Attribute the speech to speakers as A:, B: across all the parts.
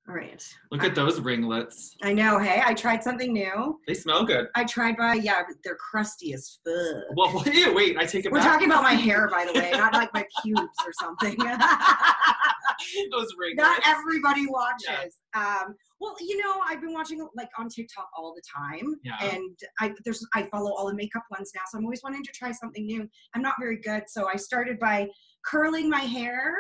A: All right.
B: Look at those ringlets.
A: I know. Hey, I tried something new.
B: They smell good.
A: I tried they're crusty as fuck.
B: Well, wait, I take it
A: We're
B: back.
A: talking about my hair, by the way, not like my pubes or something.
B: Those ringlets.
A: Not everybody watches. Yeah. Well, I've been watching like on TikTok all the time, and I follow all the makeup ones now, so I'm always wanting to try something new. I'm not very good, so I started by curling my hair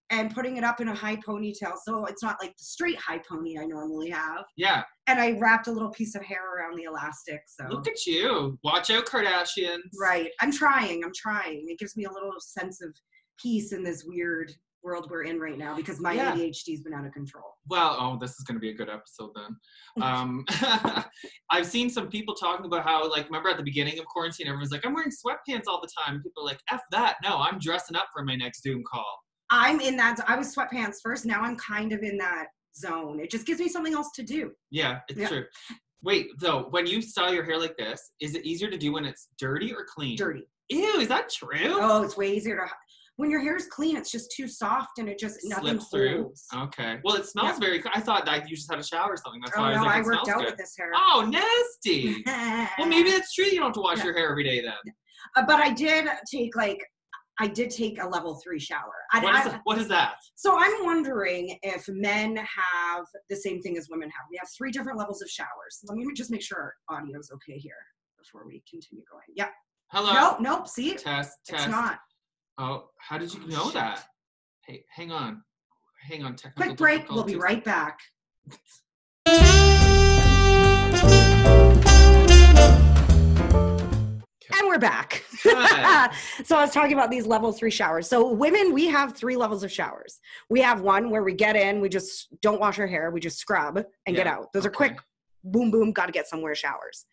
A: and putting it up in a high ponytail, so it's not like the straight high pony I normally have.
B: Yeah.
A: And I wrapped a little piece of hair around the elastic. So
B: look at you. Watch out, Kardashians.
A: Right. I'm trying. It gives me a little sense of peace in this weird world we're in right now because my ADHD's been out of control.
B: Well, this is going to be a good episode then. I've seen some people talking about how, like, remember at the beginning of quarantine, everyone's like, I'm wearing sweatpants all the time. People are like, F that. No, I'm dressing up for my next Zoom call. I'm in that.
A: I was sweatpants first. Now I'm kind of in that zone. It just gives me something else to do.
B: Yeah, it's true. Wait, though, when you style your hair like this, is it easier to do when it's dirty or clean?
A: Dirty.
B: Ew, is that true?
A: Oh, it's way easier to. When your hair is clean, it's just too soft and it just nothing holds.
B: Okay. Well, it smells very good. I thought that you just had a shower or something. That's why I was
A: no,
B: like,
A: I worked out with this hair.
B: Oh, nasty. Well, maybe that's true. You don't have to wash your hair every day then.
A: But I did take a level 3 shower.
B: What is that?
A: So I'm wondering if men have the same thing as women have. We have 3 different levels of showers. Let me just make sure our audio is okay here before we continue going. Yeah.
B: Hello.
A: Nope. See?
B: Test.
A: It's not.
B: Oh, how did you know that? Hey, hang on. Technical
A: quick break. We'll be right back. And we're back. So I was talking about these level 3 showers. So women, we have 3 levels of showers. We have one where we get in, we just don't wash our hair, we just scrub and get out. Those are quick, boom, boom, got to get somewhere showers.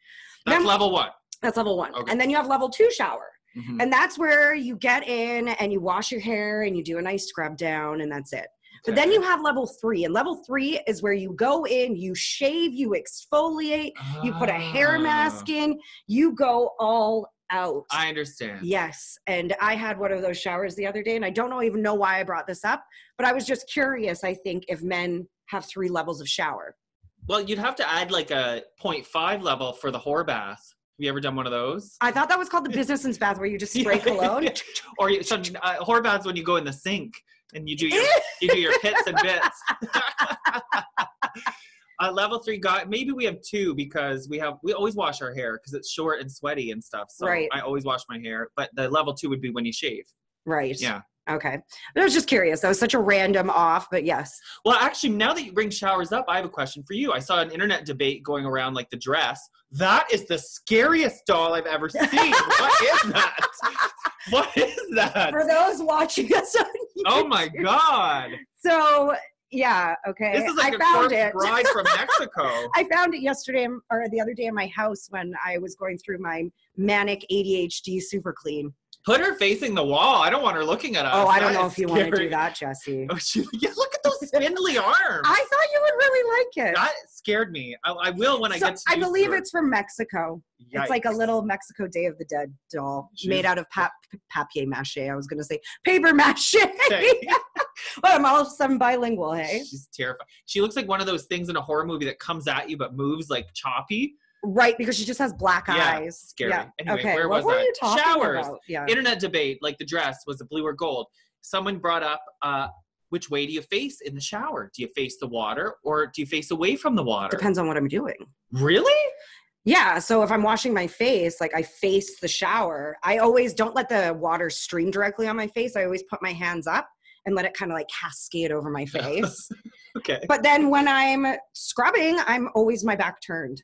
B: That's level 1.
A: That's level 1.
B: Okay.
A: And then you have level 2 shower. Mm-hmm. And that's where you get in and you wash your hair and you do a nice scrub down and that's it. But then you have level 3, and level 3 is where you go in, you shave, you exfoliate, you put a hair mask in, you go all out.
B: I understand.
A: Yes. And I had one of those showers the other day, and I don't even know why I brought this up, but I was just curious, I think, if men have 3 levels of shower.
B: Well, you'd have to add like a 0.5 level for the whore bath. Have you ever done one of those?
A: I thought that was called the businessman's bath, where you just spray cologne.
B: Or whore baths when you go in the sink and you do your hits and bits. Level 3 maybe we have 2 because we always wash our hair because it's short and sweaty and stuff. So I always wash my hair. But the level 2 would be when you shave.
A: Right.
B: Yeah.
A: Okay. I was just curious. That was such a random off, but yes.
B: Well, actually, now that you bring showers up, I have a question for you. I saw an internet debate going around like the dress. That is the scariest doll I've ever seen. What is that? What is that?
A: For those watching us on YouTube.
B: Oh my God.
A: So, yeah, okay.
B: This is like a corpse bride from Mexico.
A: I found it yesterday or the other day in my house when I was going through my manic ADHD super clean.
B: Put her facing the wall. I don't want her looking at us.
A: Oh, I don't know if you want to do that, Jesse.
B: Oh, look at those spindly arms.
A: I thought you would really like it.
B: That scared me. I will when I get to
A: I believe it's from Mexico. Yikes. It's like a little Mexico Day of the Dead doll made out of papier-mâché. I was going to say paper-mâché. Well, I'm all of a sudden bilingual, hey?
B: She's terrifying. She looks like one of those things in a horror movie that comes at you but moves like choppy.
A: Right, because she just has black eyes.
B: Scary.
A: Yeah.
B: Anyway,
A: okay.
B: where was
A: were
B: that?
A: You talking
B: Showers.
A: About? Yeah.
B: Internet debate, like the dress, was it blue or gold? Someone brought up, which way do you face in the shower? Do you face the water or do you face away from the water?
A: Depends on what I'm doing.
B: Really?
A: Yeah, so if I'm washing my face, like I face the shower. I always don't let the water stream directly on my face. I always put my hands up and let it kind of like cascade over my face.
B: Okay.
A: But then when I'm scrubbing, I'm always my back turned.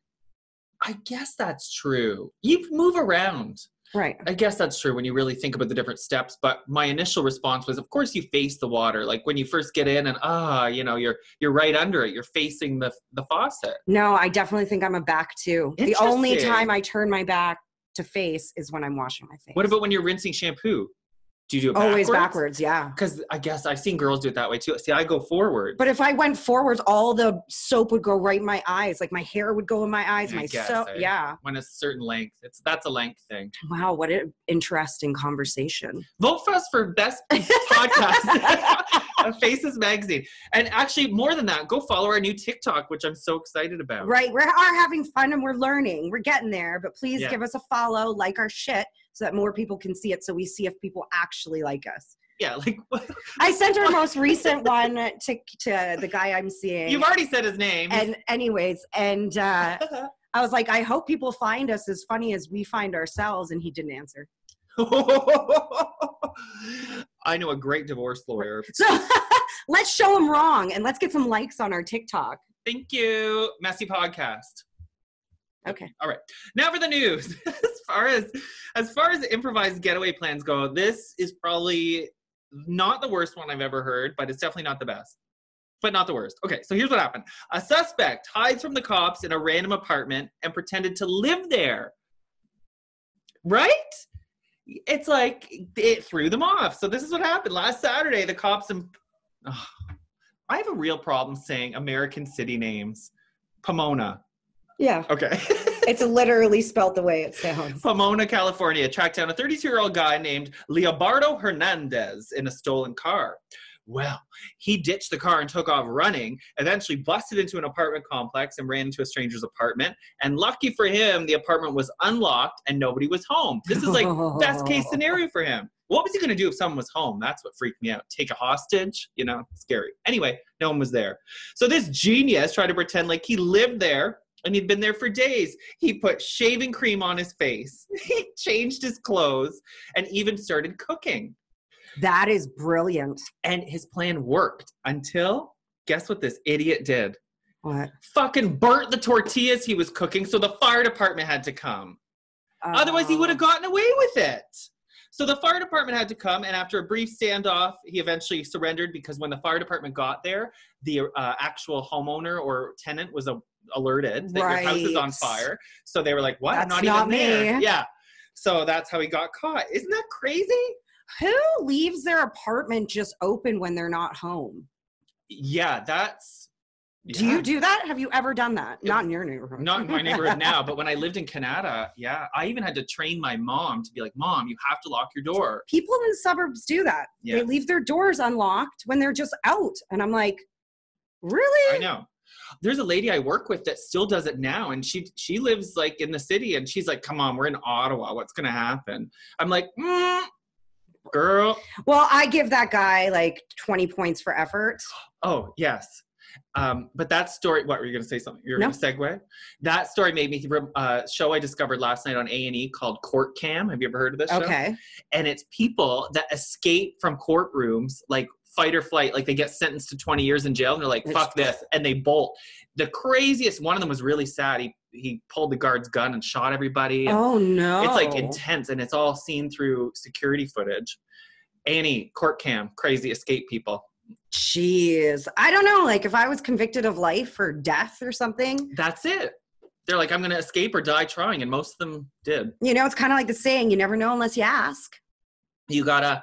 B: I guess that's true. You move around.
A: Right.
B: I guess that's true when you really think about the different steps. But my initial response was, of course, you face the water. Like when you first get in and, you're right under it. You're facing the faucet.
A: No, I definitely think I'm a back too. The only time I turn my back to face is when I'm washing my face.
B: What about when you're rinsing shampoo? Do you do it backwards?
A: Always backwards, yeah.
B: Because I guess I've seen girls do it that way too. See, I go forward.
A: But if I went forwards, all the soap would go right in my eyes. Like my hair would go in my eyes. Yeah.
B: When it's a certain length. That's a length thing.
A: Wow, what an interesting conversation.
B: Vote for us for best podcast. Faces Magazine. And actually, more than that, go follow our new TikTok, which I'm so excited about.
A: Right. We are having fun and we're learning. We're getting there. But please give us a follow, like our shit, so that more people can see it, so we see if people actually like us.
B: Yeah, like what?
A: I sent our most recent one to the guy I'm seeing.
B: You've already said his name.
A: And anyways, I was like, I hope people find us as funny as we find ourselves, and he didn't answer.
B: I know a great divorce lawyer.
A: So let's show him wrong, and let's get some likes on our TikTok.
B: Thank you. Messy podcast.
A: Okay.
B: All right. Now for the news. As far as improvised getaway plans go, this is probably not the worst one I've ever heard, but it's definitely not the best. But not the worst. Okay, so here's what happened. A suspect hides from the cops in a random apartment and pretended to live there. Right? It's like it threw them off. So this is what happened. Last Saturday, the cops I have a real problem saying American city names. Pomona.
A: Yeah.
B: Okay.
A: It's literally spelled the way it sounds.
B: Pomona, California, tracked down a 32-year-old guy named Leobardo Hernandez in a stolen car. Well, he ditched the car and took off running, eventually busted into an apartment complex and ran into a stranger's apartment. And lucky for him, the apartment was unlocked and nobody was home. This is like best case scenario for him. What was he going to do if someone was home? That's what freaked me out. Take a hostage? You know, scary. Anyway, no one was there. So this genius tried to pretend like he lived there. And he'd been there for days. He put shaving cream on his face. He changed his clothes and even started cooking.
A: That is brilliant.
B: And his plan worked until, guess what this idiot did?
A: What?
B: Fucking burnt the tortillas he was cooking, so the fire department had to come. Otherwise, he would have gotten away with it. So the fire department had to come, and after a brief standoff, he eventually surrendered because when the fire department got there, the actual homeowner or tenant was alerted that your house is on fire. So they were like, what?
A: That's
B: I'm not even there. Yeah. So that's how he got caught. Isn't that crazy?
A: Who leaves their apartment just open when they're not home?
B: Yeah, that's... Yeah.
A: Do you do that? Have you ever done that? Not in your neighborhood.
B: Not in my neighborhood now, but when I lived in Canada, yeah, I even had to train my mom to be like, Mom, you have to lock your door.
A: People in the suburbs do that. Yeah. They leave their doors unlocked when they're just out. And I'm like, really?
B: I know. There's a lady I work with that still does it now, and she lives like in the city, and she's like, come on, we're in Ottawa. What's going to happen? I'm like, girl.
A: Well, I give that guy like 20 points for effort.
B: Oh, yes. But that story, what were you going to say something? You're going to segue? That story made me show I discovered last night on A&E called Court Cam. Have you ever heard of this show?
A: Okay.
B: And it's people that escape from courtrooms, like fight or flight, like they get sentenced to 20 years in jail and they're like, fuck this. And they bolt. The craziest, one of them was really sad. He pulled the guard's gun and shot everybody.
A: Oh no.
B: It's like intense, and it's all seen through security footage. A&E, Court Cam, crazy escape people.
A: Jeez. I don't know. Like if I was convicted of life or death or something.
B: That's it. They're like, I'm going to escape or die trying. And most of them did.
A: You know, it's kind of like the saying, you never know unless you ask.
B: You got to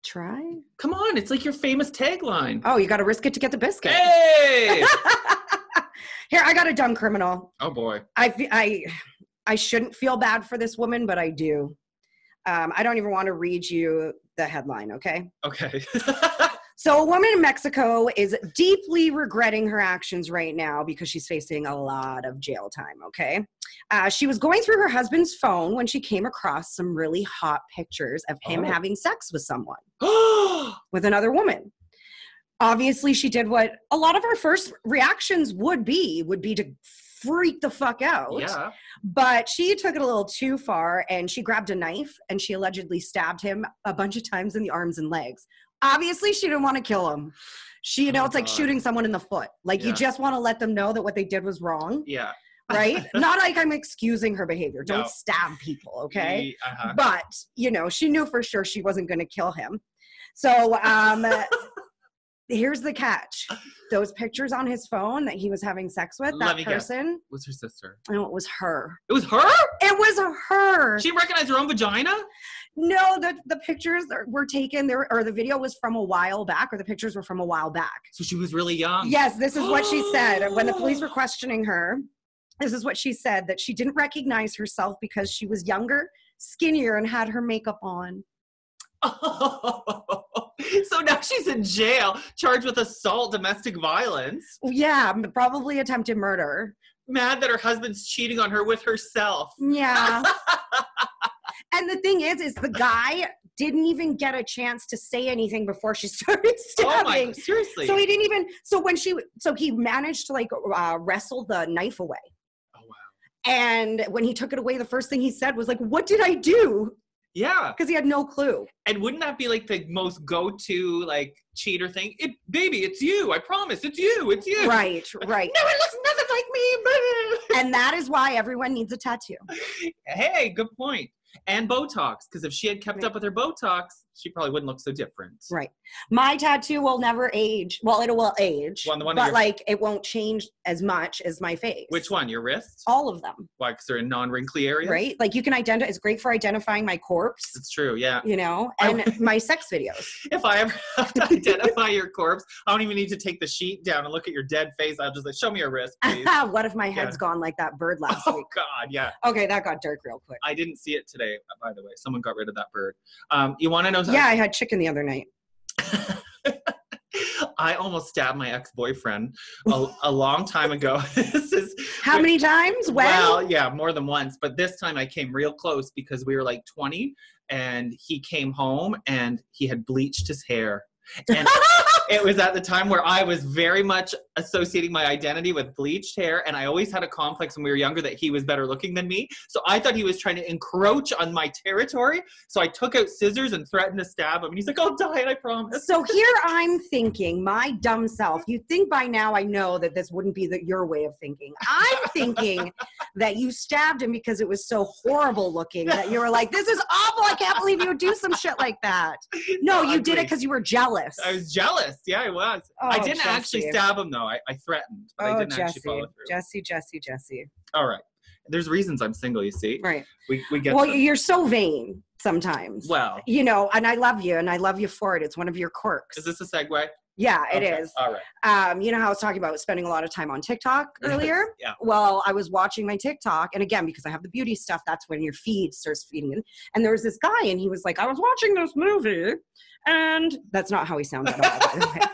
A: try.
B: Come on. It's like your famous tagline.
A: Oh, you got to risk it to get the biscuit.
B: Hey!
A: Here, I got a dumb criminal.
B: Oh boy.
A: I shouldn't feel bad for this woman, but I do. I don't even want to read you the headline, okay?
B: Okay.
A: So a woman in Mexico is deeply regretting her actions right now because she's facing a lot of jail time, okay? She was going through her husband's phone when she came across some really hot pictures of him having sex with someone, with another woman. Obviously, she did what a lot of our first reactions would be to freak the fuck out.
B: Yeah.
A: But she took it a little too far, and she grabbed a knife and she allegedly stabbed him a bunch of times in the arms and legs. Obviously, she didn't want to kill him. She, you know, it's like shooting someone in the foot. Like you just want to let them know that what they did was wrong.
B: Yeah.
A: Right? Not like I'm excusing her behavior. Don't stab people, okay? But, you know, she knew for sure she wasn't going to kill him. So here's the catch. Those pictures on his phone that he was having sex with, that person.
B: Was her sister.
A: No, it was her.
B: It was her?
A: It was her.
B: She recognized her own vagina?
A: No, the pictures were taken there, or the video was from a while back, or the pictures were from a while back.
B: So she was really young.
A: Yes, this is what she said. When the police were questioning her, this is what she said, that she didn't recognize herself because she was younger, skinnier, and had her makeup on.
B: Oh, so now she's in jail, charged with assault, domestic violence.
A: Yeah, probably attempted murder.
B: Mad that her husband's cheating on her with herself.
A: Yeah. And the thing is the guy didn't even get a chance to say anything before she started stabbing.
B: Oh my, seriously?
A: So he didn't even, so he managed to like wrestle the knife away.
B: Oh, wow.
A: And when he took it away, the first thing he said was like, what did I do?
B: Yeah.
A: Because he had no clue. And
B: wouldn't that be like the most go-to like cheater thing? Baby, it's you. I promise. It's you. It's you.
A: Right.
B: No, it looks nothing like me.
A: And that is why everyone needs a tattoo.
B: Hey, good point. And Botox, because if she had kept up with her Botox, she probably wouldn't look so different.
A: Right. My tattoo will never age. Well, it will age, but like it won't change as much as my face.
B: Which one? Your wrists?
A: All of them.
B: Why? Because they're in non-wrinkly areas?
A: Right. Like you can identify. It's great for identifying my corpse.
B: It's true. Yeah.
A: You know, and my sex videos.
B: If I ever have to identify your corpse, I don't even need to take the sheet down and look at your dead face. I'll just like, show me your wrist, please.
A: What if my head's gone like that bird last week?
B: Oh God, yeah.
A: Okay, that got dark real quick.
B: I didn't see it today, by the way. Someone got rid of that bird. You want to know something?
A: Yeah, I had chicken the other night.
B: I almost stabbed my ex-boyfriend a long time ago.
A: How many times? When?
B: Well, yeah, more than once. But this time I came real close because we were like 20 and he came home and he had bleached his hair. And it was at the time where I was very much associating my identity with bleached hair. And I always had a complex when we were younger that he was better looking than me. So I thought he was trying to encroach on my territory. So I took out scissors and threatened to stab him. And he's like, I'll die, I promise.
A: So here I'm thinking, my dumb self, you'd think by now I know that this wouldn't be your way of thinking. I'm thinking that you stabbed him because it was so horrible looking that you were like, this is awful. I can't believe you would do some shit like that. No, you did it because you were jealous.
B: I was jealous. Yeah, I was.
A: Oh,
B: I didn't actually stab him, though. I threatened, but I didn't actually follow through.
A: Jesse.
B: All right. There's reasons I'm single, you see.
A: Right.
B: We get
A: Well, you're so vain sometimes.
B: Well.
A: You know, and I love you for it. It's one of your quirks.
B: Is this a segue?
A: Yeah, it is.
B: All right.
A: You know how I was talking about spending a lot of time on TikTok earlier?
B: Yeah.
A: Well, I was watching my TikTok, and again, because I have the beauty stuff, that's when your feed starts feeding in. And there was this guy, and he was like, I was watching this movie, and that's not how he sounded at all, by the way.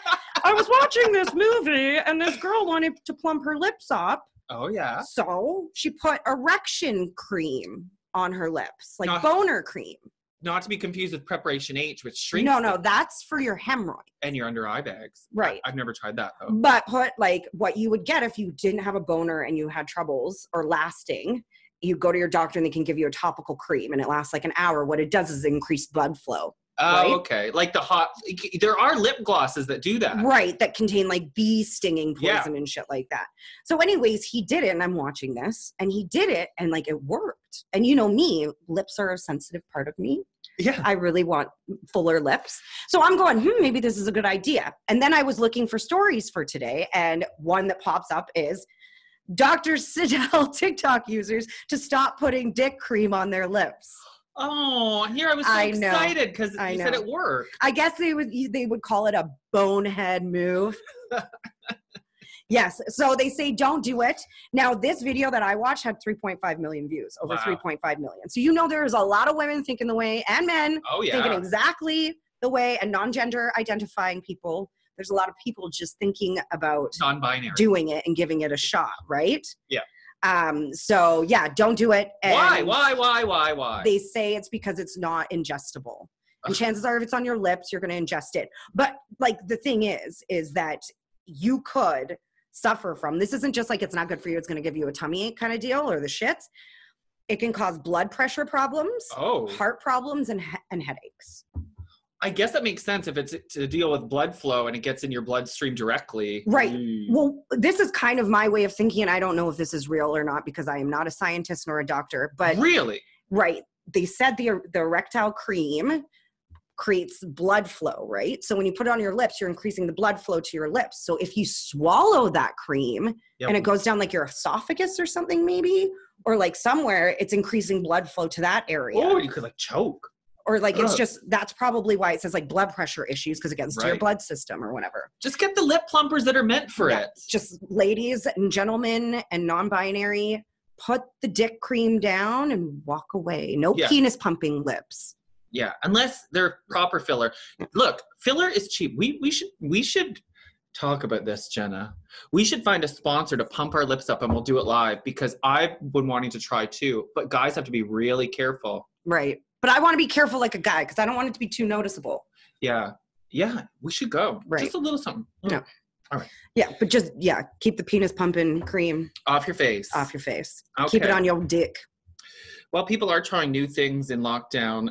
A: I was watching this movie, and this girl wanted to plump her lips up.
B: Oh, yeah.
A: So she put erection cream on her lips, like boner cream.
B: Not to be confused with Preparation H, which shrinks.
A: No, that's for your hemorrhoid.
B: And your under eye bags.
A: Right.
B: I've never tried that, though.
A: But put, like, what you would get if you didn't have a boner and you had troubles or lasting, you go to your doctor and they can give you a topical cream, and it lasts like an hour. What it does is increase blood flow.
B: Oh,
A: right?
B: Okay. Like there are lip glosses that do that.
A: Right, that contain like bee stinging poison and shit like that. So anyways, he did it, and I'm watching this, and he did it, and like it worked. And you know me, lips are a sensitive part of me.
B: Yeah.
A: I really want fuller lips. So I'm going, maybe this is a good idea. And then I was looking for stories for today, and one that pops up is doctors tell TikTok users to stop putting dick cream on their lips.
B: Oh, here I was so excited because you said it worked.
A: I guess they would call it a bonehead move. Yes. So they say don't do it. Now, this video that I watched had 3.5 million views, over 3.5 million. So you know there's a lot of women thinking the way, and men thinking exactly the way, and non-gender identifying people. There's a lot of people just thinking about
B: non-binary
A: doing it and giving it a shot, right?
B: Yeah.
A: So yeah, don't do it. And
B: Why?
A: They say it's because it's not ingestible. And chances are if it's on your lips, you're going to ingest it. But like the thing is that you could suffer from, this isn't just like it's not good for you, it's going to give you a tummy ache kind of deal or the shits. It can cause blood pressure problems, heart problems, and headaches.
B: I guess that makes sense if it's to deal with blood flow and it gets in your bloodstream directly.
A: Right. Well, this is kind of my way of thinking, and I don't know if this is real or not because I am not a scientist nor a doctor. But
B: really?
A: Right. They said the erectile cream creates blood flow, right? So when you put it on your lips, you're increasing the blood flow to your lips. So if you swallow that cream and it goes down like your esophagus or something maybe, or like somewhere, it's increasing blood flow to that area.
B: Oh, you could like choke.
A: Or like, it's just, that's probably why it says like blood pressure issues, because it gets to your blood system or whatever.
B: Just get the lip plumpers that are meant for it.
A: Just ladies and gentlemen and non-binary, put the dick cream down and walk away. No penis pumping lips.
B: Yeah, unless they're proper filler. Look, filler is cheap. We should talk about this, Jenna. We should find a sponsor to pump our lips up and we'll do it live, because I've been wanting to try too, but guys have to be really careful.
A: Right. But I want to be careful like a guy, because I don't want it to be too noticeable.
B: Yeah. Yeah, we should go.
A: Right.
B: Just a little something.
A: No.
B: All right.
A: Yeah, but just, keep the penis pumping cream.
B: Off your face.
A: Off your face.
B: Okay.
A: Keep it on your dick.
B: Well, people are trying new things in lockdown.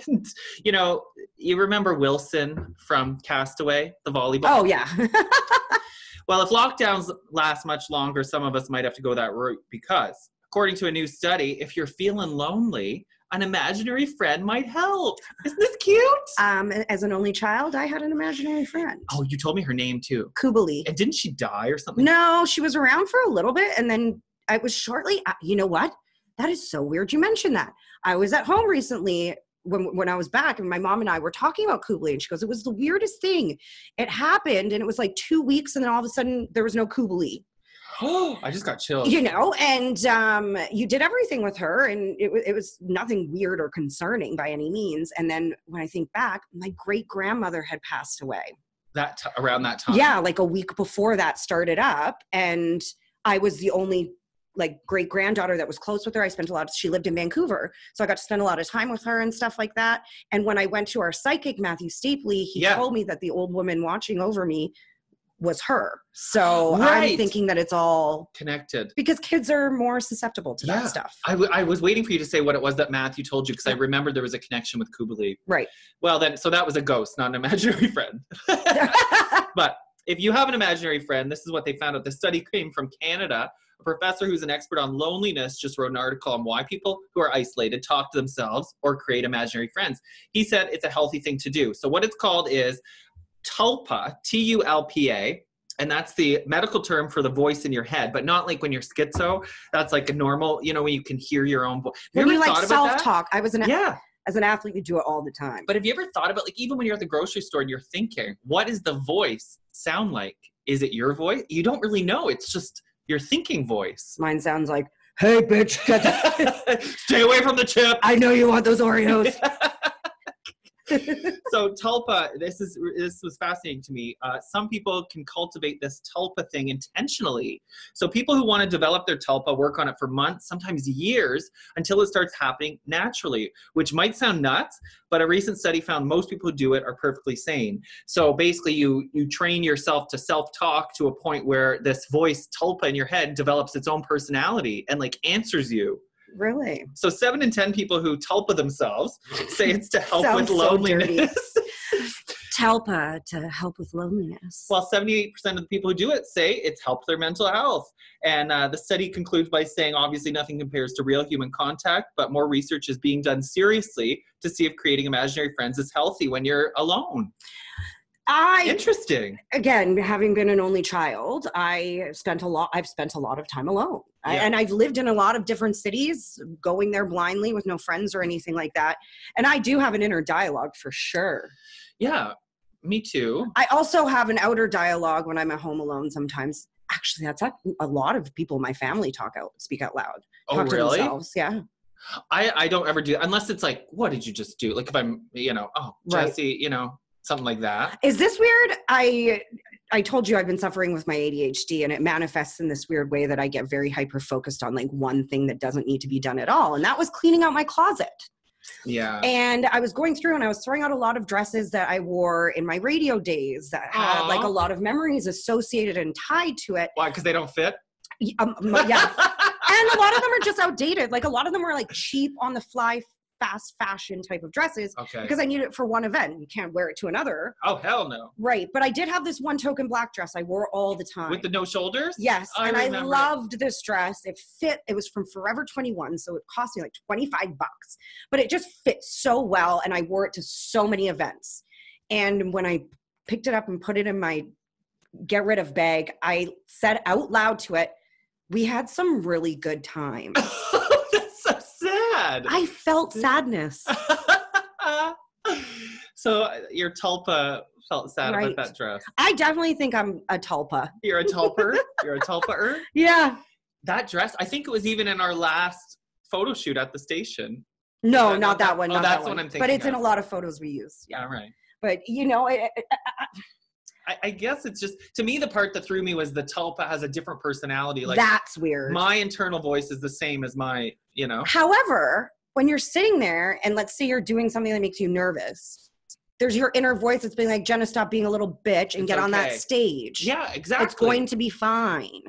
B: And, you know, you remember Wilson from Castaway, the volleyball?
A: Oh, yeah.
B: Well, if lockdowns last much longer, some of us might have to go that route, because according to a new study, if you're feeling lonely, an imaginary friend might help. Isn't this cute?
A: As an only child, I had an imaginary friend.
B: Oh, you told me her name too.
A: Kubali.
B: And didn't she die or something?
A: No, she was around for a little bit, and then I was shortly, you know what? That is so weird you mentioned that. I was at home recently when I was back, and my mom and I were talking about Kubali, and she goes, it was the weirdest thing. It happened, and it was like 2 weeks, and then all of a sudden there was no Kubali.
B: Oh, I just got chills.
A: You know, and you did everything with her, and it was nothing weird or concerning by any means. And then when I think back, my great-grandmother had passed away.
B: Around that time?
A: Yeah, like a week before that started up, and I was the only like great-granddaughter that was close with her. She lived in Vancouver, so I got to spend a lot of time with her and stuff like that. And when I went to our psychic, Matthew Stapley, he told me that the old woman watching over me was her. So I'm thinking that it's all
B: connected,
A: because kids are more susceptible to that stuff.
B: I was waiting for you to say what it was that Matthew told you, because I remembered there was a connection with Kubali.
A: Right.
B: Well, then, so that was a ghost, not an imaginary friend. But if you have an imaginary friend, this is what they found out. The study came from Canada. A professor who's an expert on loneliness just wrote an article on why people who are isolated talk to themselves or create imaginary friends. He said it's a healthy thing to do. So what it's called is tulpa, T-U-L-P-A, and that's the medical term for the voice in your head, but not like when you're schizo. That's like a normal, you know, when you can hear your own voice.
A: When you like self-talk. As an athlete, you do it all the time.
B: But have you ever thought about, like, even when you're at the grocery store and you're thinking, what does the voice sound like? Is it your voice? You don't really know. It's just your thinking voice.
A: Mine sounds like, hey, bitch,
B: stay away from the chip.
A: I know you want those Oreos.
B: So tulpa, this was fascinating to me. Some people can cultivate this tulpa thing intentionally. So people who want to develop their tulpa work on it for months, sometimes years, until it starts happening naturally, which might sound nuts, but a recent study found most people who do it are perfectly sane. So basically you train yourself to self-talk to a point where this voice tulpa in your head develops its own personality and like answers you.
A: Really?
B: So 7 in 10 people who tulpa themselves say it's to help with loneliness.
A: Tulpa to help with loneliness.
B: While 78% of the people who do it say it's helped their mental health. And the study concludes by saying, obviously nothing compares to real human contact, but more research is being done seriously to see if creating imaginary friends is healthy when you're alone. Interesting.
A: Again, having been an only child, I've spent a lot of time alone. And I've lived in a lot of different cities, going there blindly with no friends or anything like that. And I do have an inner dialogue for sure.
B: Yeah, me too.
A: I also have an outer dialogue when I'm at home alone sometimes. Actually, that's a lot of people in my family speak out loud.
B: Oh, really?
A: To themselves. Yeah.
B: I don't ever do, unless it's like, what did you just do? Like if I'm, Jesse, something like that.
A: Is this weird? I told you I've been suffering with my ADHD, and it manifests in this weird way that I get very hyper-focused on like one thing that doesn't need to be done at all. And that was cleaning out my closet.
B: Yeah.
A: And I was going through and I was throwing out a lot of dresses that I wore in my radio days that had like a lot of memories associated and tied to it.
B: Why? Because they don't fit?
A: Yeah. And a lot of them are just outdated. Like a lot of them are like cheap on the fly fast fashion type of dresses
B: Okay.
A: because I need it for one event. You can't wear it to another.
B: Oh, hell no.
A: Right. But I did have this one token black dress I wore all the time.
B: With the no shoulders?
A: Yes.
B: I
A: and I
B: remember.
A: loved this dress. It fit. It was from Forever 21. So it cost me like $25, but it just fit so well. And I wore it to so many events. And when I picked it up and put it in my get rid of bag, I said out loud to it, we had some really good times.
B: That's so sad.
A: I felt sadness.
B: So your tulpa felt sad about that dress.
A: I definitely think I'm a tulpa.
B: You're a tulper? You're a tulpa-er?
A: Yeah.
B: That dress, I think it was even in our last photo shoot at the station.
A: No, not that one.
B: Oh, that's what I'm thinking.
A: But it's in a lot of photos we use.
B: Yeah, right.
A: But, you know,
B: I guess it's just, to me, the part that threw me was the tulpa has a different personality. Like,
A: that's weird.
B: My internal voice is the same as my, you know.
A: However, when you're sitting there and let's say you're doing something that makes you nervous, there's your inner voice that's being like, Jenna, stop being a little bitch and get on that stage.
B: Yeah, exactly.
A: It's going to be fine.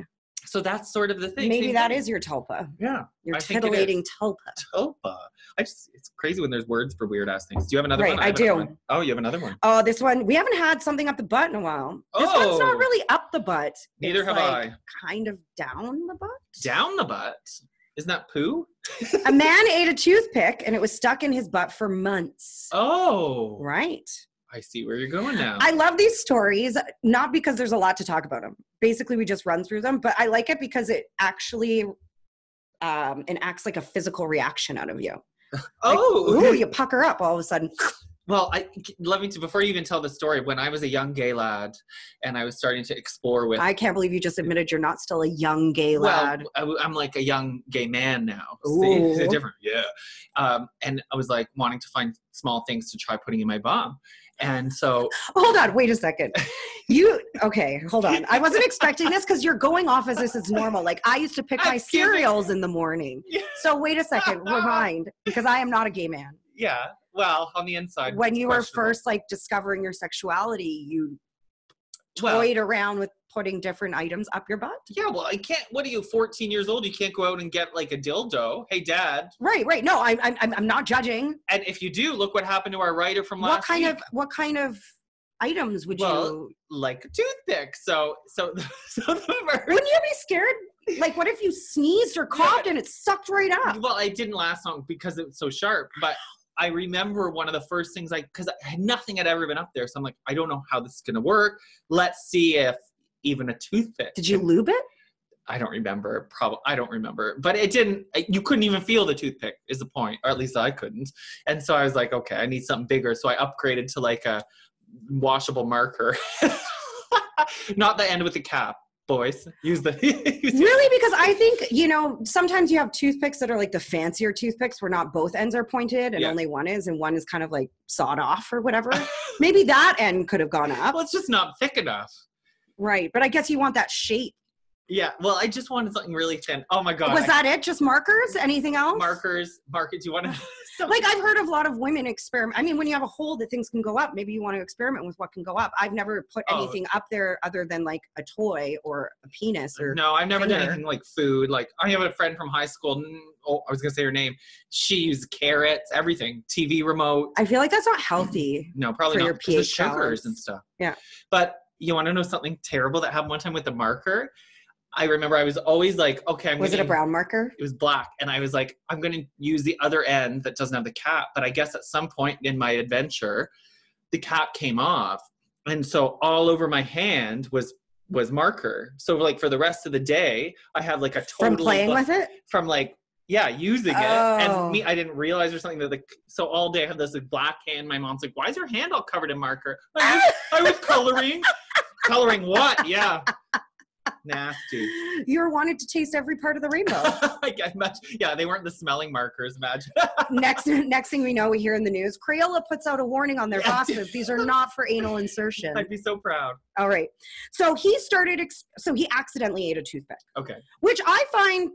B: So that's sort of the thing.
A: Maybe that is your tulpa.
B: Yeah.
A: Your titillating tulpa.
B: Tulpa. It's crazy when there's words for weird ass things. Do you have another one?
A: I do.
B: Oh, you have another one.
A: Oh, this one. We haven't had something up the butt in a while. This one's not really up the butt.
B: Neither have I.
A: Kind of down the butt.
B: Down the butt? Isn't that poo?
A: A man ate a toothpick and it was stuck in his butt for months.
B: Oh.
A: Right.
B: I see where you're going now.
A: I love these stories, not because there's a lot to talk about them. Basically, we just run through them, but I like it because it actually enacts like a physical reaction out of you.
B: Oh.
A: Like, ooh, you pucker up all of a sudden.
B: Well, before you even tell the story, when I was a young gay lad and I was starting to explore with...
A: I can't believe you just admitted you're not still a young gay lad.
B: Well, I'm like a young gay man now.
A: Ooh.
B: See? Different, yeah. And I was like wanting to find small things to try putting in my bum. And so...
A: Hold on, wait a second. Okay, hold on. I wasn't expecting this because you're going off as this is normal. Like I used to pick my cereals in the morning. Yeah. So wait a second, rewind, because I am not a gay man.
B: Yeah. Well, on the inside.
A: When you were first like discovering your sexuality, you toyed around with putting different items up your butt?
B: Yeah, well, I can't. What are you, 14 years old? You can't go out and get like a dildo. Hey, Dad.
A: Right. No, I'm not judging.
B: And if you do, look what happened to our writer from last week.
A: What kind of items would you?
B: Like a toothpick. So the
A: wouldn't you be scared? Like, what if you sneezed or coughed and it sucked right up?
B: Well, it didn't last long because it was so sharp, but I remember one of the first things because nothing had ever been up there. So I'm like, I don't know how this is going to work. Let's see if even a toothpick.
A: Did you lube it?
B: I don't remember. I don't remember. But it didn't, you couldn't even feel the toothpick is the point. Or at least I couldn't. And so I was like, okay, I need something bigger. So I upgraded to like a washable marker. Not the end with the cap. Boys, use the
A: really, because I think, sometimes you have toothpicks that are like the fancier toothpicks where not both ends are pointed and only one is, and one is kind of like sawed off or whatever. Maybe that end could have gone up.
B: Well, it's just not thick enough.
A: Right, but I guess you want that shape.
B: Yeah, well, I just wanted something really thin. Oh my God.
A: Was that it? Just markers? Anything else?
B: Markers. Do you want to?
A: Like, I've heard of a lot of women experiment. I mean, when you have a hole that things can go up, maybe you want to experiment with what can go up. I've never put anything up there other than like a toy or a penis or.
B: No, I've never done anything like food. Like, I have a friend from high school. Oh, I was going to say her name. She used carrots, everything, TV remote.
A: I feel like that's not healthy.
B: No, probably
A: for
B: not.
A: Your pH
B: the sugars and stuff.
A: Yeah.
B: But you want to know something terrible that happened one time with the marker? I remember I was always like, okay,
A: Was it a brown marker?
B: It was black. And I was like, I'm going to use the other end that doesn't have the cap. But I guess at some point in my adventure, the cap came off. And so all over my hand was marker. So like for the rest of the day, I have like a total.
A: From playing with it?
B: From like, yeah, using it. And I didn't realize or something that so all day I have this like black hand. My mom's like, why is your hand all covered in marker? I was coloring. Coloring what? Yeah. Nasty.
A: You were wanted to taste every part of the rainbow.
B: Yeah, they weren't the smelling markers, imagine.
A: Next thing we know, we hear in the news, Crayola puts out a warning on their boxes. These are not for anal insertion.
B: I'd be so proud.
A: All right. So he accidentally ate a toothpick.
B: Okay.
A: Which I find,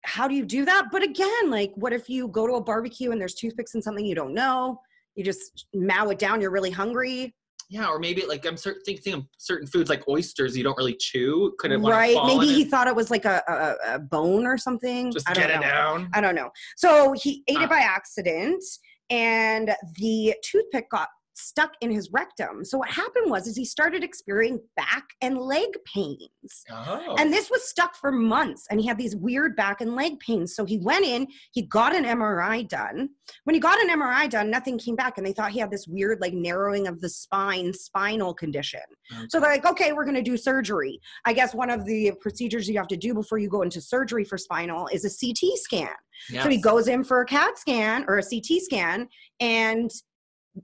A: how do you do that? But again, like, what if you go to a barbecue and there's toothpicks in something you don't know? You just mow it down. You're really hungry.
B: Yeah, or maybe like I'm thinking of certain foods like oysters you don't really chew. Could it
A: right? Maybe he thought it was like a bone or something.
B: Just get it down.
A: I don't know. So he ate it by accident, and the toothpick got stuck in his rectum. So what happened was he started experiencing back and leg pains.
B: Oh.
A: And this was stuck for months, and he had these weird back and leg pains. So he went in, he got an MRI done. When he got an MRI done, nothing came back, and they thought he had this weird like narrowing of the spinal condition. Okay. So they're like, okay, we're going to do surgery. I guess one of the procedures you have to do before you go into surgery for spinal is a CT scan. Yes. So he goes in for a CAT scan or a CT scan, and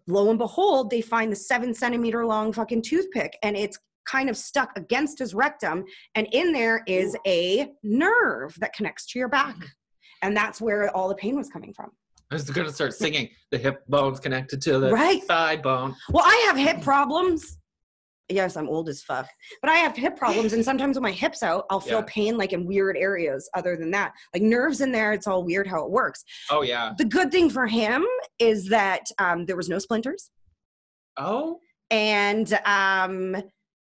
A: lo and behold, they find the 7-centimeter long fucking toothpick, and it's kind of stuck against his rectum. And in there is a nerve that connects to your back. And that's where all the pain was coming from.
B: I was going to start singing the hip bone's connected to the thigh bone.
A: Well, I have hip problems. Yes, I'm old as fuck, but I have hip problems, and sometimes when my hip's out, I'll feel pain like in weird areas. Other than that, like nerves in there, it's all weird how it works.
B: Oh yeah.
A: The good thing for him is that there was no splinters.
B: Oh.
A: And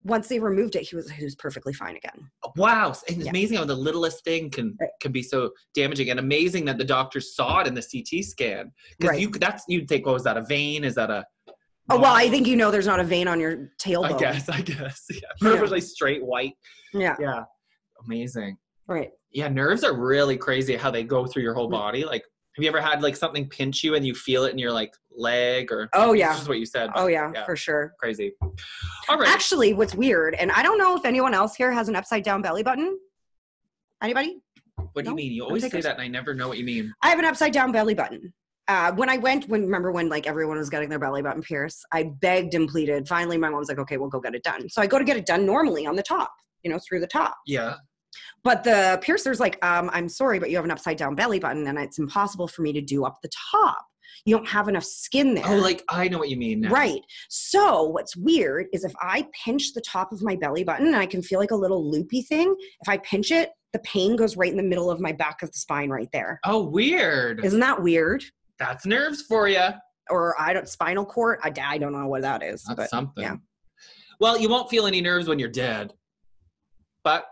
A: once they removed it, he was perfectly fine again.
B: Wow, and it's amazing how the littlest thing can be so damaging, and amazing that the doctors saw it in the CT scan. Because you'd think, oh, is that a vein? Is that a
A: Oh, well, I think there's not a vein on your tailbone.
B: I guess. Yeah. Perfectly straight, white.
A: Yeah.
B: Yeah. Amazing.
A: Right.
B: Yeah, nerves are really crazy how they go through your whole body. Like, have you ever had like something pinch you and you feel it in your like leg or?
A: Oh, yeah.
B: This is what you said.
A: Oh, yeah, for sure.
B: Crazy. All right.
A: Actually, what's weird, and I don't know if anyone else here has an upside down belly button. Anybody?
B: What do you mean? You always say that and I never know what you mean.
A: I have an upside down belly button. Remember when like everyone was getting their belly button pierced, I begged and pleaded. Finally, my mom's like, okay, we'll go get it done. So I go to get it done normally on the top, through the top.
B: Yeah.
A: But the piercer's like, I'm sorry, but you have an upside down belly button and it's impossible for me to do up the top. You don't have enough skin there.
B: Oh, like I know what you mean now.
A: Right. So what's weird is if I pinch the top of my belly button and I can feel like a little loopy thing, if I pinch it, the pain goes right in the middle of my back of the spine right there.
B: Oh, weird.
A: Isn't that weird?
B: That's nerves for you.
A: Or spinal cord. I don't know what that is.
B: That's something.
A: Yeah.
B: Well, you won't feel any nerves when you're dead. But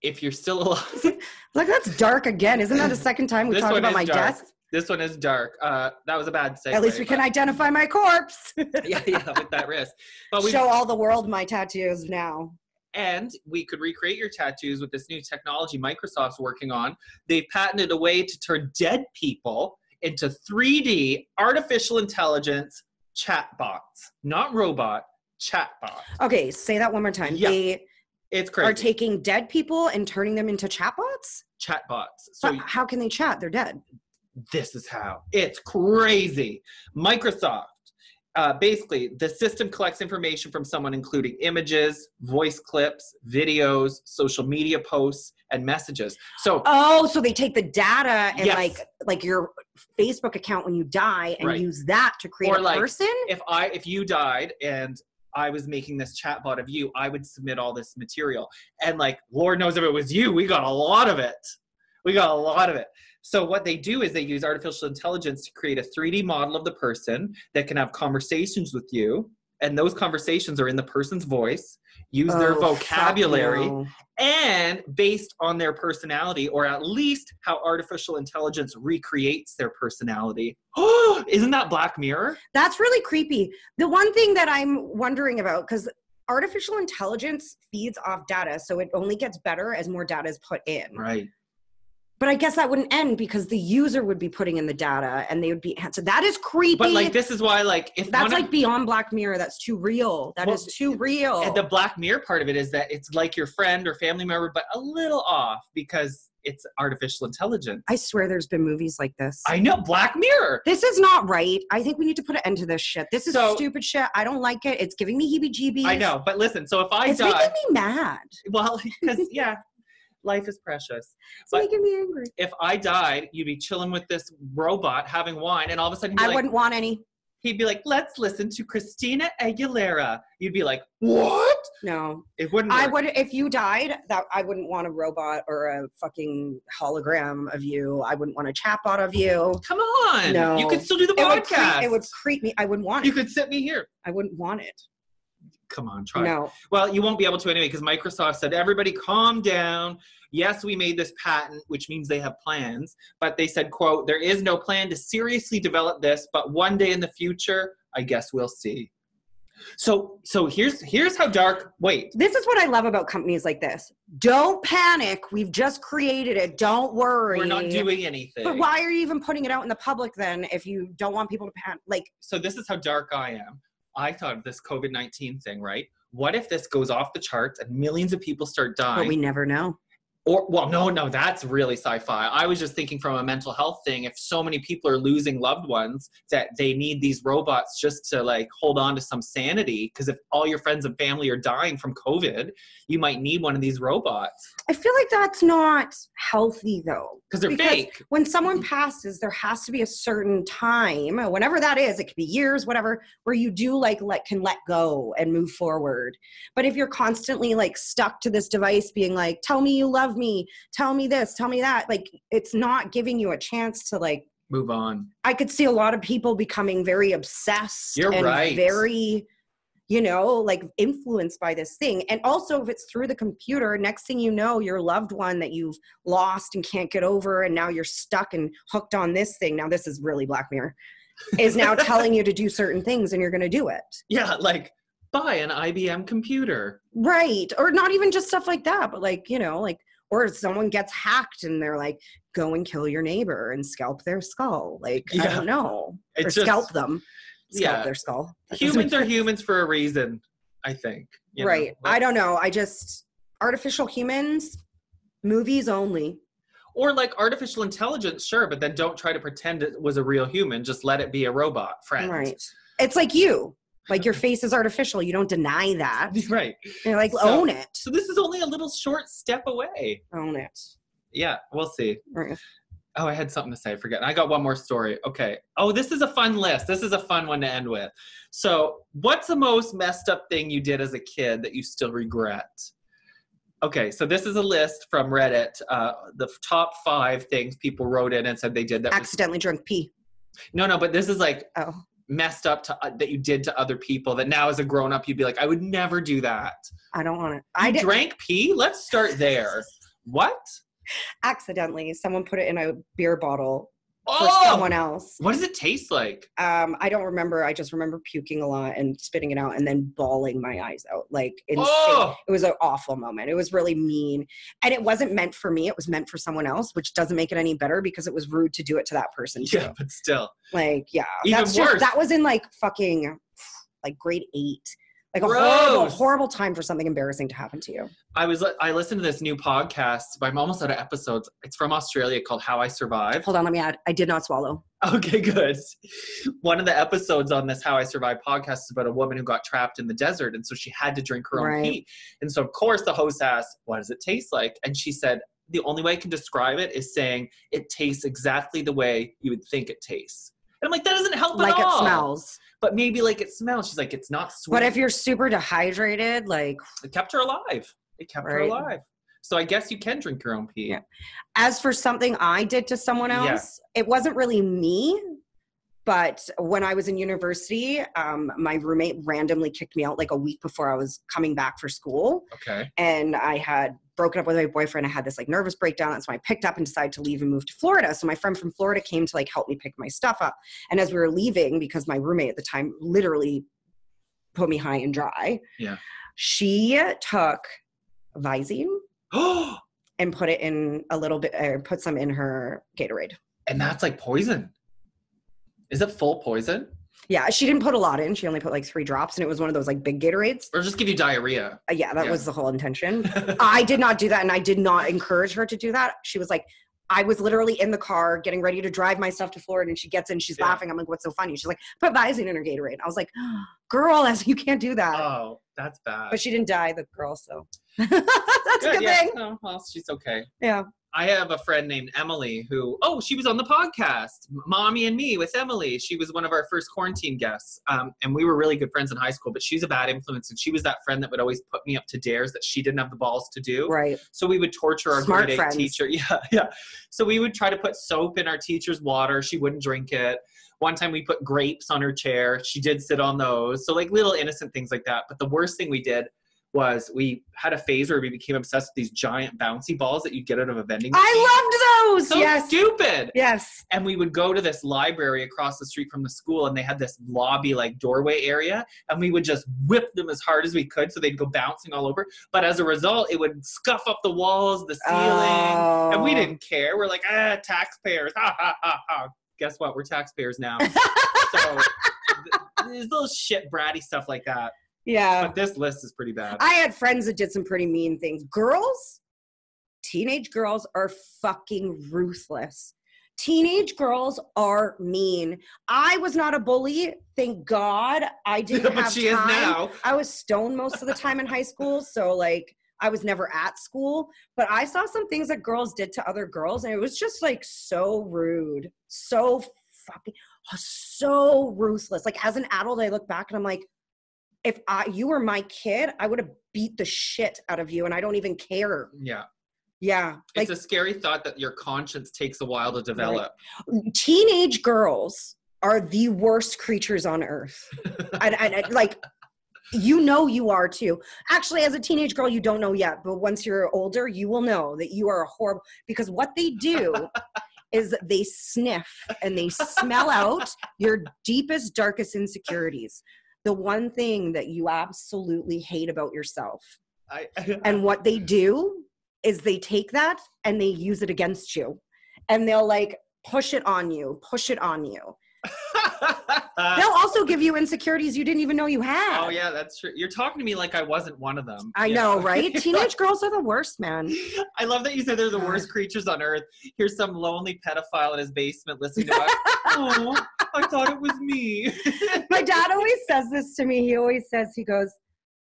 B: if you're still alive.
A: Look, that's dark again. Isn't that the second time we talked about my death?
B: This one is dark. That was a bad segue.
A: At least we can identify my corpse.
B: yeah, with that wrist. But
A: show all the world my tattoos now.
B: And we could recreate your tattoos with this new technology Microsoft's working on. They've patented a way to turn dead people into 3D artificial intelligence chatbots. Not robot, chatbot.
A: Okay, say that one more time.
B: Yeah. It's crazy.
A: Are taking dead people and turning them into chatbots?
B: Chatbots. So
A: how can they chat? They're dead.
B: This is how. It's crazy. Microsoft. Basically, the system collects information from someone, including images, voice clips, videos, social media posts, and messages. So
A: they take the data and like your Facebook account when you die and use that to create a person?
B: If you died and I was making this chatbot of you, I would submit all this material. And like, Lord knows if it was you, we got a lot of it. So what they do is they use artificial intelligence to create a 3D model of the person that can have conversations with you. And those conversations are in the person's voice, use their vocabulary, and based on their personality, or at least how artificial intelligence recreates their personality. Oh, isn't that Black Mirror?
A: That's really creepy. The one thing that I'm wondering about, because artificial intelligence feeds off data, so it only gets better as more data is put in.
B: Right.
A: But I guess that wouldn't end because the user would be putting in the data and they would be, so that is creepy.
B: But like, this is why like, if
A: that's like beyond Black Mirror, that's too real. That is too real.
B: And the Black Mirror part of it is that it's like your friend or family member, but a little off because it's artificial intelligence.
A: I swear there's been movies like this.
B: I know, Black Mirror.
A: This is not right. I think we need to put an end to this shit. This is stupid shit. I don't like it. It's giving me heebie-jeebies.
B: I know, but listen, so if it's
A: making me mad.
B: Well, because life is precious.
A: It's making me angry.
B: If I died, you'd be chilling with this robot having wine, and all of a sudden
A: I wouldn't want any.
B: He'd be like, let's listen to Christina Aguilera. You'd be like, what?
A: No.
B: It wouldn't
A: work. I would, if you died, I wouldn't want a robot or a fucking hologram of you. I wouldn't want a chatbot of you.
B: Come on.
A: No.
B: You could still do the podcast.
A: It would creep me. I wouldn't want it.
B: You could sit me here.
A: I wouldn't want it.
B: come on, try
A: No.
B: it. Well, you won't be able to anyway, because Microsoft said, everybody calm down. Yes, we made this patent, which means they have plans, but they said, quote, there is no plan to seriously develop this, but one day in the future, I guess we'll see. So here's how dark, wait.
A: This is what I love about companies like this. Don't panic. We've just created it. Don't worry.
B: We're not doing anything.
A: But why are you even putting it out in the public then if you don't want people to panic? Like,
B: so this is how dark I am. I thought of this COVID-19 thing, right? What if this goes off the charts and millions of people start dying?
A: But we never know.
B: Or, well, no, that's really sci-fi. I was just thinking from a mental health thing, if so many people are losing loved ones, that they need these robots just to like hold on to some sanity. Because if all your friends and family are dying from COVID, you might need one of these robots.
A: I feel like that's not healthy though.
B: Because they're fake.
A: When someone passes, there has to be a certain time, whenever that is, it could be years, whatever, where you do can let go and move forward. But if you're constantly like stuck to this device being like, tell me you love me, tell me this, tell me that, like it's not giving you a chance to like
B: move on.
A: I could see a lot of people becoming very obsessed.
B: You're
A: and
B: right.
A: Very, like influenced by this thing. And also if it's through the computer, next thing you know, your loved one that you've lost and can't get over, and now you're stuck and hooked on this thing. Now this is really Black Mirror, is now telling you to do certain things and you're going to do it.
B: Yeah. Like buy an IBM computer.
A: Right. Or not even just stuff like that, but like, or someone gets hacked and they're like, go and kill your neighbor and scalp their skull. Like, yeah. I don't know. Or scalp them. Scalp their skull.
B: Humans are humans for a reason, I think.
A: Right. I don't know. Artificial humans, movies only.
B: Or like artificial intelligence, sure, but then don't try to pretend it was a real human. Just let it be a robot friend.
A: Right. It's like you. Like your face is artificial. You don't deny that.
B: Right.
A: You're like, own it.
B: So this is only a little short step away.
A: Own it.
B: Yeah, we'll see.
A: Right.
B: Oh, I had something to say. I forget. I got one more story. Okay. Oh, this is a fun list. This is a fun one to end with. So what's the most messed up thing you did as a kid that you still regret? Okay, so this is a list from Reddit. The top 5 things people wrote in and said they did. That
A: accidentally drunk pee.
B: No, but this is like messed up that you did to other people that now as a grown-up you'd be like, I would never do that.
A: I don't want it.
B: I drank pee? Let's start there. What?
A: Accidentally, someone put it in a beer bottle for someone else.
B: What does it taste like?
A: I don't remember. I just remember puking a lot and spitting it out and then bawling my eyes out. Like insane. It was an awful moment. It was really mean. And it wasn't meant for me. It was meant for someone else, which doesn't make it any better because it was rude to do it to that person too.
B: Yeah, but still.
A: Like, yeah.
B: Even worse.
A: That was in like fucking like grade 8. Like a horrible time for something embarrassing to happen to you. I
B: listened to this new podcast, but I'm almost out of episodes. It's from Australia called How I Survived.
A: Hold on, let me add. I did not swallow.
B: Okay, good. One of the episodes on this How I Survived podcast is about a woman who got trapped in the desert, and so she had to drink her own pee. And so, of course, the host asked, what does it taste like? And she said, the only way I can describe it is saying it tastes exactly the way you would think it tastes. And I'm like, that doesn't help at all.
A: Like it smells.
B: But maybe like it smells. She's like, it's not sweet.
A: But if you're super dehydrated, like...
B: It kept her alive. Her alive. So I guess you can drink your own pee.
A: Yeah. As for something I did to someone else, it wasn't really me. But when I was in university, my roommate randomly kicked me out like a week before I was coming back for school.
B: Okay.
A: And I had broken up with my boyfriend. I had this like nervous breakdown. That's when I picked up and decided to leave and move to Florida. So my friend from Florida came to like help me pick my stuff up. And as we were leaving, because my roommate at the time literally put me high and dry.
B: Yeah.
A: She took Visine and put it in a little bit, or put some in her Gatorade.
B: And that's like poison. Is it full poison?
A: Yeah, she didn't put a lot in. She only put like 3 drops, and it was one of those like big Gatorades.
B: Or just give you diarrhea.
A: That was the whole intention. I did not do that, and I did not encourage her to do that. She was like, I was literally in the car getting ready to drive myself to Florida, and she gets in, she's laughing. I'm like, what's so funny? She's like, put Visine in her Gatorade. I was like, girl, you can't do that.
B: Oh, that's bad.
A: But she didn't die, the girl, so. That's a good thing.
B: Oh, well, she's okay.
A: Yeah.
B: I have a friend named Emily who, she was on the podcast, Mommy and Me with Emily. She was one of our first quarantine guests. And we were really good friends in high school, but she's a bad influence. And she was that friend that would always put me up to dares that she didn't have the balls to do.
A: Right.
B: So we would torture our
A: Smart
B: grade 8
A: friends.
B: teacher. Yeah. So we would try to put soap in our teacher's water. She wouldn't drink it. One time we put grapes on her chair. She did sit on those. So like little innocent things like that. But the worst thing we did was we had a phase where we became obsessed with these giant bouncy balls that you'd get out of a vending machine.
A: I loved those.
B: So
A: yes.
B: stupid.
A: Yes.
B: And we would go to this library across the street from the school, and they had this lobby like doorway area, and we would just whip them as hard as we could so they'd go bouncing all over. But as a result, it would scuff up the walls, the ceiling, and we didn't care. We're like, taxpayers. Ha ha ha ha. Guess what? We're taxpayers now. So there's little shit bratty stuff like that.
A: Yeah.
B: But this list is pretty bad.
A: I had friends that did some pretty mean things. Girls, teenage girls are fucking ruthless. Teenage girls are mean. I was not a bully. Thank God. I didn't have
B: she
A: time.
B: Is now.
A: I was stoned most of the time in high school. So like I was never at school. But I saw some things that girls did to other girls. And it was just like so rude. So ruthless. Like as an adult, I look back and I'm like, if you were my kid, I would have beat the shit out of you, and I don't even care.
B: Yeah.
A: Yeah.
B: Like, it's a scary thought that your conscience takes a while to develop.
A: Right. Teenage girls are the worst creatures on earth. and like, you are too. Actually, as a teenage girl, you don't know yet, but once you're older, you will know that you are a horrible, because what they do is they sniff and they smell out your deepest, darkest insecurities. The one thing that you absolutely hate about yourself. And what they do is they take that and they use it against you. And they'll like push it on you. They'll also give you insecurities you didn't even know you had.
B: Oh yeah, that's true. You're talking to me like I wasn't one of them.
A: I know, right? Teenage girls are the worst, man.
B: I love that you said they're the worst creatures on earth. Here's some lonely pedophile in his basement listening to us. Oh, I thought it was me.
A: My dad always says this to me. He always says, he goes,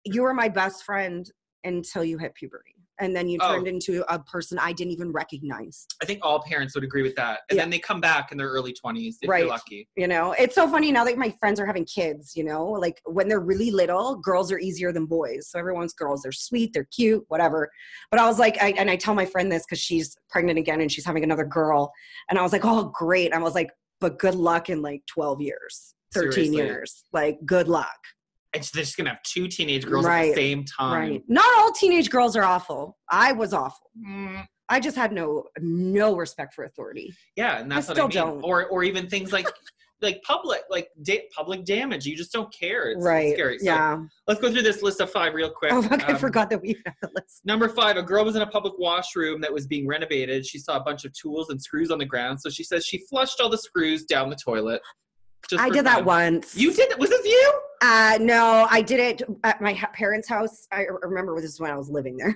A: you were my best friend until you hit puberty. And then you turned into a person I didn't even recognize. I
B: think all parents would agree with that. And then they come back in their early 20s if you're lucky.
A: You know, it's so funny now that my friends are having kids, you know, like when they're really little, girls are easier than boys. So everyone's girls, they're sweet, they're cute, whatever. But I was like, and I tell my friend this because she's pregnant again and she's having another girl. And I was like, oh, great. I was like, but good luck in like 12 years, 13 years. Like, good luck.
B: And they're just going to have two teenage girls at the same time. Right.
A: Not all teenage girls are awful. I was awful. I just had no respect for authority.
B: Yeah, and that's what I mean. Don't. Or even things like public damage. You just don't care. It's scary. So let's go through this list of 5 real quick.
A: Oh, fuck, I forgot that we had the list.
B: Number 5, a girl was in a public washroom that was being renovated. She saw a bunch of tools and screws on the ground. So she says she flushed all the screws down the toilet.
A: I did that once.
B: You did it? Was this you?
A: No, I did it at my parents' house. I remember this is when I was living there.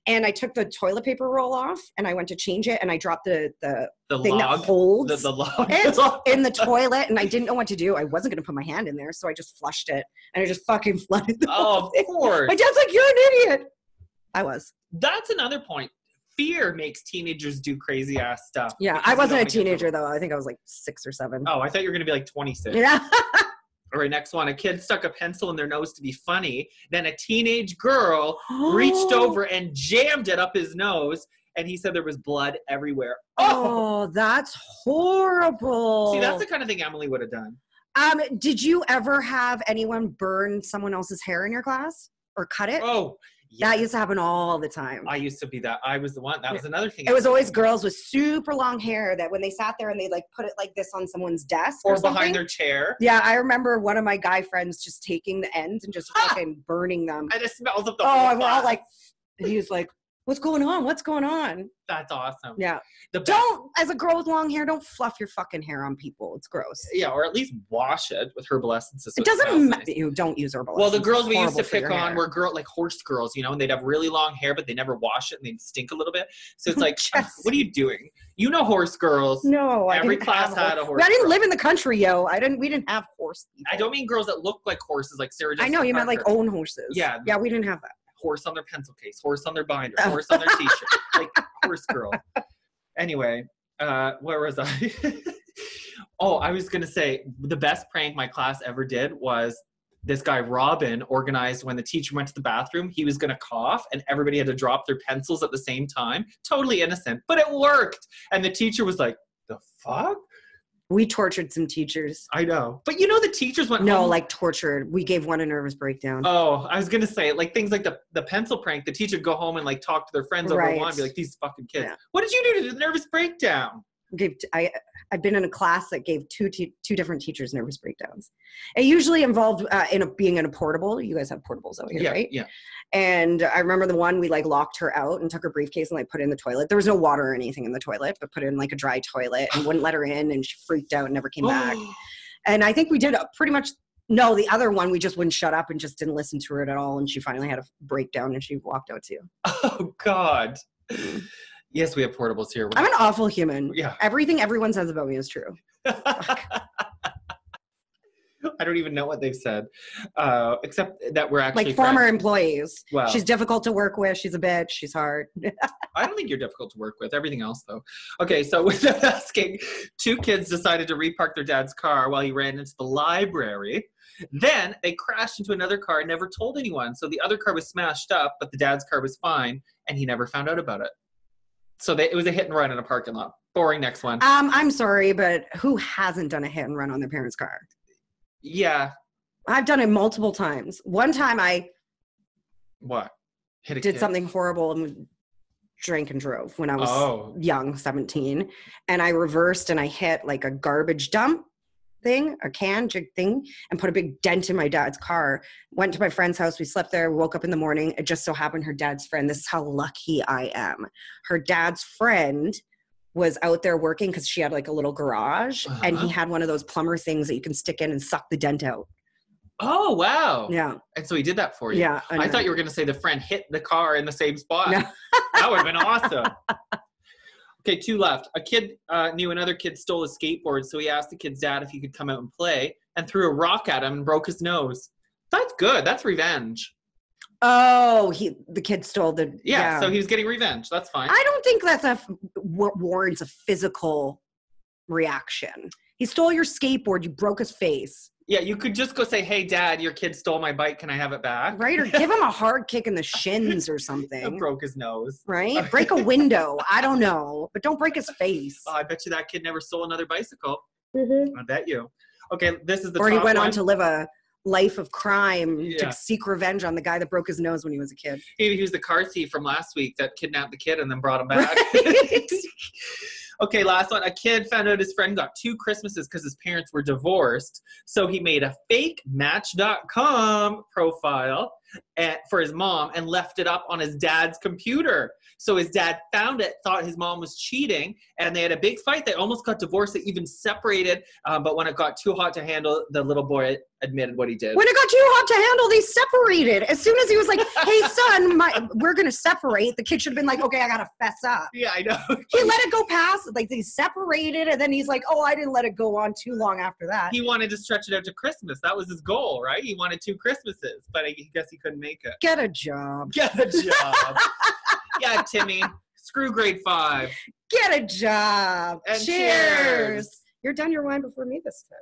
A: And I took the toilet paper roll off and I went to change it and I dropped the thing log, that holds
B: the log
A: it in the toilet and I didn't know what to do. I wasn't going to put my hand in there. So I just flushed it and I just fucking flooded the whole thing.
B: Of course.
A: My dad's like, you're an idiot. I was.
B: That's another point. Fear makes teenagers do crazy ass stuff.
A: Yeah, I wasn't a teenager though. I think I was like 6 or 7.
B: Oh, I thought you were going to be like 26.
A: Yeah.
B: All right, next one. A kid stuck a pencil in their nose to be funny. Then a teenage girl reached over and jammed it up his nose. And he said there was blood everywhere.
A: Oh, that's horrible.
B: See, that's the kind of thing Emily would have done.
A: Did you ever have anyone burn someone else's hair in your class or cut it?
B: Oh, yeah.
A: That used to happen all the time.
B: I used to be that. I was the one. That was another thing.
A: It was always girls with super long hair that when they sat there and they like put it like this on someone's desk or
B: behind their chair.
A: Yeah, I remember one of my guy friends just taking the ends and just fucking burning them.
B: And it smells of the
A: and we're all like, and he was like, what's going on? What's going on?
B: That's awesome.
A: Yeah. Don't, as a girl with long hair, don't fluff your fucking hair on people. It's gross.
B: Yeah, or at least wash it with herbal essences. So
A: it doesn't matter. You don't use herbal
B: Well, the girls we used to pick on were like horse girls, you know, and they'd have really long hair, but they never wash it and they'd stink a little bit. So it's like, what are you doing? You know horse girls.
A: No,
B: every class had a horse.
A: I didn't live in the country, yo. We didn't have horse people.
B: I don't mean girls that look like horses, like Sarah Jessica
A: I know, you
B: Parker.
A: meant like own horses.
B: Yeah.
A: Yeah, we didn't have that.
B: Horse on their pencil case, horse on their binder, horse on their t-shirt, like horse girl. Anyway, where was I? Oh, I was going to say the best prank my class ever did was this guy, Robin, organized when the teacher went to the bathroom, he was going to cough and everybody had to drop their pencils at the same time. Totally innocent, but it worked. And the teacher was like, the fuck?
A: We tortured some teachers.
B: I know. But the teachers went home.
A: Like tortured. We gave one a nervous breakdown.
B: Oh, I was going to say, like, things like the pencil prank, the teacher would go home and, like, talk to their friends over wine and be like, these fucking kids. Yeah. What did you do to the nervous breakdown?
A: I've been in a class that gave two different teachers nervous breakdowns. It usually involved being in a portable. You guys have portables out here, right?
B: Yeah.
A: And I remember the one we like locked her out and took her briefcase and like put it in the toilet. There was no water or anything in the toilet, but put it in like a dry toilet and wouldn't let her in, and she freaked out and never came back. And I think we did pretty much. No, the other one we just wouldn't shut up and just didn't listen to her at all, and she finally had a breakdown and she walked out too.
B: Oh God. Yes, we have portables here.
A: I'm an awful human.
B: Yeah.
A: Everything everyone says about me is true.
B: I don't even know what they've said, except that we're actually
A: like former employees.
B: Wow.
A: She's difficult to work with. She's a bitch. She's hard.
B: I don't think you're difficult to work with. Everything else, though. Okay, so without asking, 2 kids decided to repark their dad's car while he ran into the library. Then they crashed into another car and never told anyone. So the other car was smashed up, but the dad's car was fine, and he never found out about it. So it was a hit and run in a parking lot. Boring. Next one.
A: I'm sorry, but who hasn't done a hit and run on their parents' car?
B: Yeah.
A: I've done it multiple times. One time
B: What?
A: Did something horrible and drank and drove when I was young, 17. And I reversed and I hit like a garbage dump thing, a can thing, and put a big dent in my dad's car. Went to my friend's house. We slept there, woke up in the morning. It just so happened her dad's friend, this is how lucky I am. Her dad's friend was out there working because she had like a little garage, and he had one of those plumber things that you can stick in and suck the dent out.
B: Oh, wow.
A: Yeah.
B: And so he did that for you.
A: Yeah.
B: I thought you were going to say the friend hit the car in the same spot. No. That would have been awesome. Okay, 2 left. A kid knew another kid stole a skateboard, so he asked the kid's dad if he could come out and play, and threw a rock at him and broke his nose. That's good. That's revenge.
A: Oh, the kid stole the...
B: Yeah, so he was getting revenge. That's fine.
A: I don't think that's warrants a physical reaction. He stole your skateboard. You broke his face.
B: Yeah, you could just go say, hey, Dad, your kid stole my bike. Can I have it back?
A: Right, or give him a hard kick in the shins or something.
B: It broke his nose.
A: Right? Break a window. I don't know. But don't break his face.
B: Oh, I bet you that kid never stole another bicycle. I bet you. Okay, this is the
A: Or
B: top
A: he went
B: one.
A: on to live a life of crime to seek revenge on the guy that broke his nose when he was a kid.
B: Maybe he was the car thief from last week that kidnapped the kid and then brought him back. Right. Okay, last one. A kid found out his friend got 2 Christmases because his parents were divorced. So he made a fake Match.com profile for his mom and left it up on his dad's computer. So his dad found it, thought his mom was cheating, and they had a big fight. They almost got divorced. They even separated. But when it got too hot to handle, the little boy admitted what he did.
A: When it got too hot to handle, they separated. As soon as he was like, hey, son, we're going to separate, the kid should have been like, okay, I got to fess up.
B: Yeah, I know.
A: He let it go past. Like, they separated, and then he's like, oh, I didn't let it go on too long after that.
B: He wanted to stretch it out to Christmas. That was his goal, right? He wanted 2 Christmases, but I guess he couldn't make it.
A: Get a job.
B: Get a job. Yeah, Timmy. Screw grade 5.
A: Get a job.
B: And
A: cheers. You're done your wine before me this time.